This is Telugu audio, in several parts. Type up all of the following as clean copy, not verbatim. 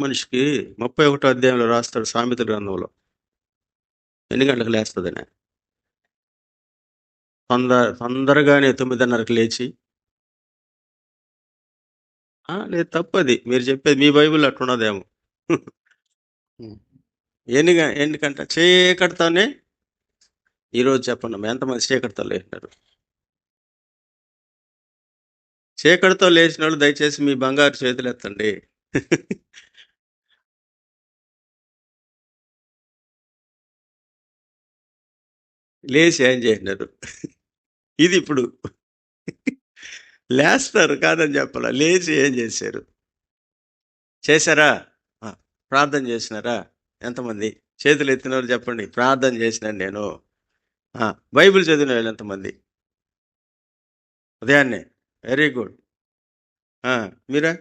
మనిషికి 31 అధ్యాయంలో రాస్తాడు సామెతల గ్రంథంలో. ఎన్ని గంటలకు లేస్తదని? తొందరగానే 9:30కి లేచి లేదు తప్పది. మీరు చెప్పేది మీ బైబిల్ అట్లున్నదేమో. ఎందుకంట చీకటితోనే ఈరోజు చెప్పండి ఎంతమంది చీకటితో లేచినారు? చీకటితో లేచిన వాళ్ళు దయచేసి మీ బంగారు చేతులు ఎత్తండి. లేచి ఏం చేసినారు? ఇది ఇప్పుడు లేస్తారు కాదని చెప్పాల, లేచి ఏం చేశారు? చేశారా? ప్రార్థన చేసినారా? ఎంతమంది చేతులు ఎత్తినవారు చెప్పండి. ప్రార్థన చేసినాను నేను. బైబిల్ చదివిన వాళ్ళు ఎంతమంది? ఉదయాన్నే. Very good. మీరా?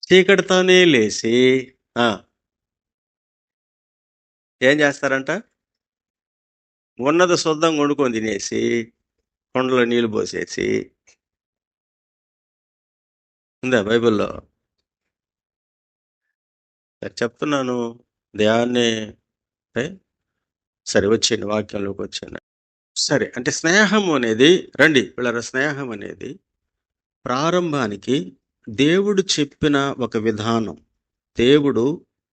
చీకటితోనే లేచి ఏం చేస్తారంట? ఉన్నది శుద్ధంగా వండుకొని తినేసి కొండలో నీళ్ళు పోసేసి, ఉందా బైబిల్లో? చెప్తున్నాను ధ్యాన్నే. సరే వచ్చేయండి, వాక్యంలోకి వచ్చాను. సరే, అంటే స్నేహం అనేది, రండి వీళ్ళ స్నేహం అనేది ప్రారంభానికి దేవుడు చెప్పిన ఒక విధానం. దేవుడు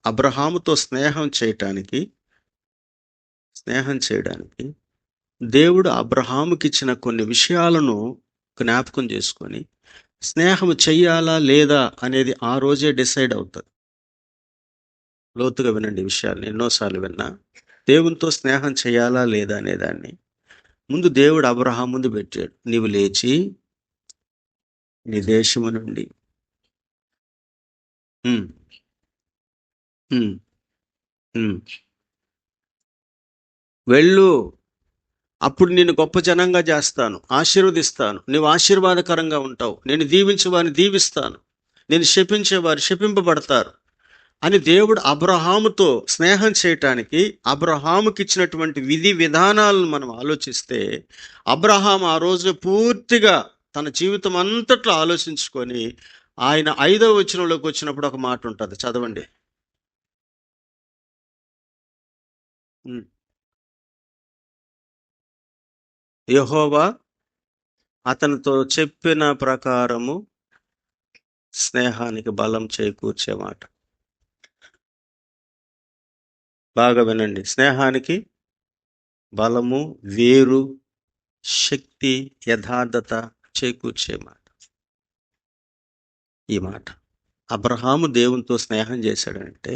అబ్రహాముతో స్నేహం చేయడానికి దేవుడు అబ్రహాముకి ఇచ్చిన కొన్ని విషయాలను జ్ఞాపకం చేసుకొని స్నేహం చెయ్యాలా లేదా అనేది ఆ రోజే డిసైడ్ అవుతుంది. లోతుగా వినండి విషయాలు, ఎన్నోసార్లు విన్నా. దేవునితో స్నేహం చేయాలా లేదా అనేదాన్ని ముందు దేవుడు అబ్రహాం ముందు పెట్టాడు. నీవు లేచి నీ దేశము నుండి వెళ్ళు, అప్పుడు నేను గొప్ప జనంగా చేస్తాను, ఆశీర్వదిస్తాను, నువ్వు ఆశీర్వాదకరంగా ఉంటావు, నేను దీవించేవారిని దీవిస్తాను, నేను శపించేవారు శపింపబడతారు అని దేవుడు అబ్రహాముతో స్నేహం చేయటానికి అబ్రహాముకి ఇచ్చినటువంటి విధి విధానాలను మనం ఆలోచిస్తే, అబ్రహాం ఆ రోజు పూర్తిగా తన జీవితం అంతట్లో ఆలోచించుకొని ఆయన 5వ వచనంలోకి వచ్చినప్పుడు ఒక మాట ఉంటుంది, చదవండి. యెహోవా అతనితో చెప్పిన ప్రకారము స్నేహానికి బలం చేకూర్చే మాట. బాగా వినండి. స్నేహానికి బలము, వేరు, శక్తి, యథార్థత చేకూర్చే మాట. ఈ మాట అబ్రహాము దేవునితో స్నేహం చేశాడంటే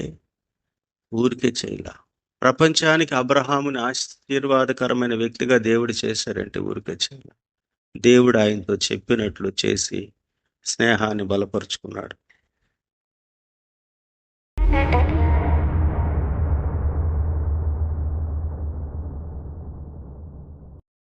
ఊరికే చేయలా. ప్రపంచానికి అబ్రహాముని ఆశీర్వాదకరమైన వ్యక్తిగా దేవుడు చేశాడంటే ఊరికే చేయలా. దేవుడు ఆయనతో చెప్పినట్లు చేసి స్నేహాన్ని బలపరుచుకున్నాడు.